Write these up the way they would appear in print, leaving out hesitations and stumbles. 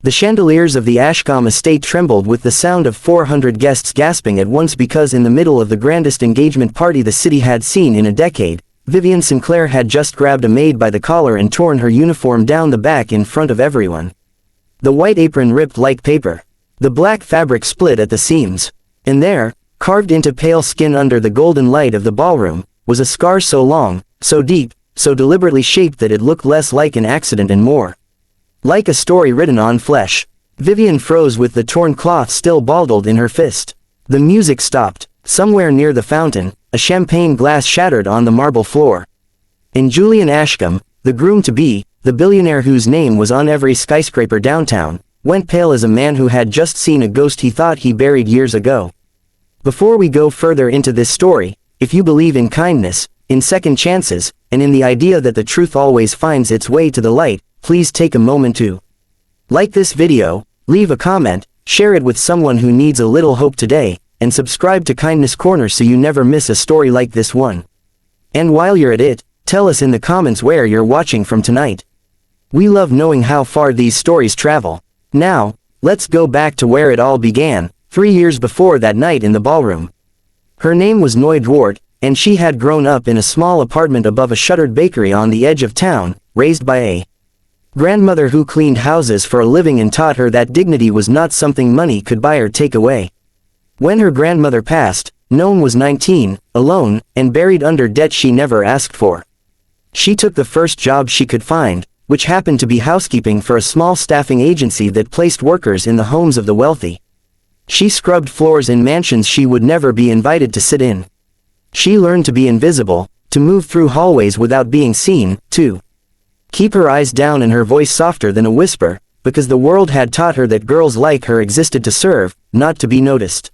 The chandeliers of the Ashcombe estate trembled with the sound of 400 guests gasping at once because in the middle of the grandest engagement party the city had seen in a decade, Vivian Sinclair had just grabbed a maid by the collar and torn her uniform down the back in front of everyone. The white apron ripped like paper. The black fabric split at the seams. And there, carved into pale skin under the golden light of the ballroom, was a scar so long, so deep, so deliberately shaped that it looked less like an accident and more like a story written on flesh. Vivian froze with the torn cloth still balled in her fist. The music stopped. Somewhere near the fountain, a champagne glass shattered on the marble floor. And Julian Ashcombe, the groom-to-be, the billionaire whose name was on every skyscraper downtown, went pale as a man who had just seen a ghost he thought he buried years ago. Before we go further into this story, if you believe in kindness, in second chances, and in the idea that the truth always finds its way to the light, please take a moment to like this video, leave a comment, share it with someone who needs a little hope today, and subscribe to Kindness Corner so you never miss a story like this one. And while you're at it, tell us in the comments where you're watching from tonight. We love knowing how far these stories travel. Now, let's go back to where it all began, 3 years before that night in the ballroom. Her name was Noy Dwart, and she had grown up in a small apartment above a shuttered bakery on the edge of town, raised by a grandmother who cleaned houses for a living and taught her that dignity was not something money could buy or take away. When her grandmother passed, Noam was 19, alone, and buried under debt she never asked for. She took the first job she could find, which happened to be housekeeping for a small staffing agency that placed workers in the homes of the wealthy. She scrubbed floors in mansions she would never be invited to sit in. She learned to be invisible, to move through hallways without being seen, to keep her eyes down and her voice softer than a whisper, because the world had taught her that girls like her existed to serve, not to be noticed.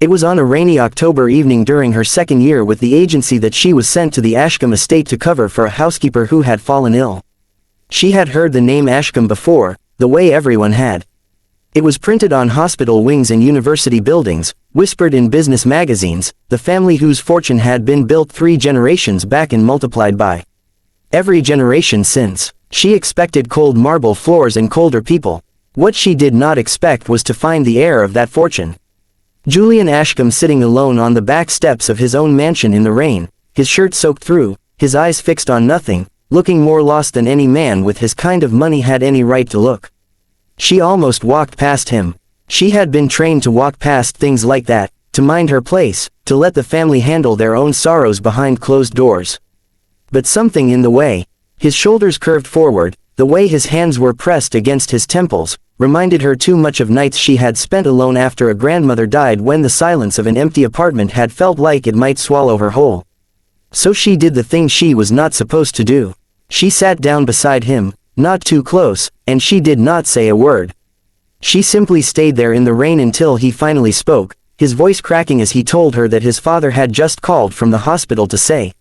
It was on a rainy October evening during her second year with the agency that she was sent to the Ashcombe estate to cover for a housekeeper who had fallen ill. She had heard the name Ashcombe before, the way everyone had. It was printed on hospital wings and university buildings, whispered in business magazines, the family whose fortune had been built 3 generations back and multiplied by every generation since. She expected cold marble floors and colder people. What she did not expect was to find the heir of that fortune. Julian Ashcombe sitting alone on the back steps of his own mansion in the rain, his shirt soaked through, his eyes fixed on nothing, looking more lost than any man with his kind of money had any right to look. She almost walked past him. She had been trained to walk past things like that, to mind her place, to let the family handle their own sorrows behind closed doors. But something in the way his shoulders curved forward, the way his hands were pressed against his temples, reminded her too much of nights she had spent alone after a grandmother died when the silence of an empty apartment had felt like it might swallow her whole. So she did the thing she was not supposed to do. She sat down beside him, not too close, and she did not say a word. She simply stayed there in the rain until he finally spoke, his voice cracking as he told her that his father had just called from the hospital to say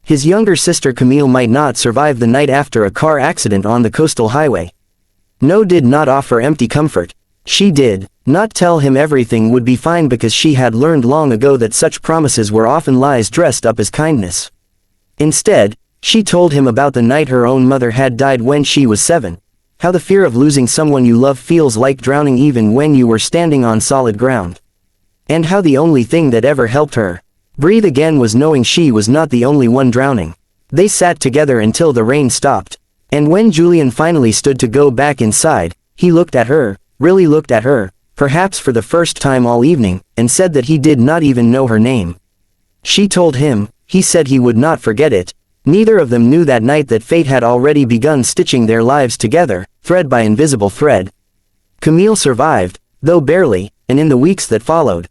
his younger sister Camille might not survive the night after a car accident on the coastal highway. No did not offer empty comfort. She did not tell him everything would be fine because she had learned long ago that such promises were often lies dressed up as kindness. Instead, she told him about the night her own mother had died when she was 7. How the fear of losing someone you love feels like drowning even when you were standing on solid ground. And how the only thing that ever helped her breathe again was knowing she was not the only one drowning. They sat together until the rain stopped. And when Julian finally stood to go back inside, he looked at her, really looked at her, perhaps for the first time all evening, and said that he did not even know her name. She told him, he said he would not forget it. Neither of them knew that night that fate had already begun stitching their lives together, thread by invisible thread. Camille survived, though barely, and in the weeks that followed,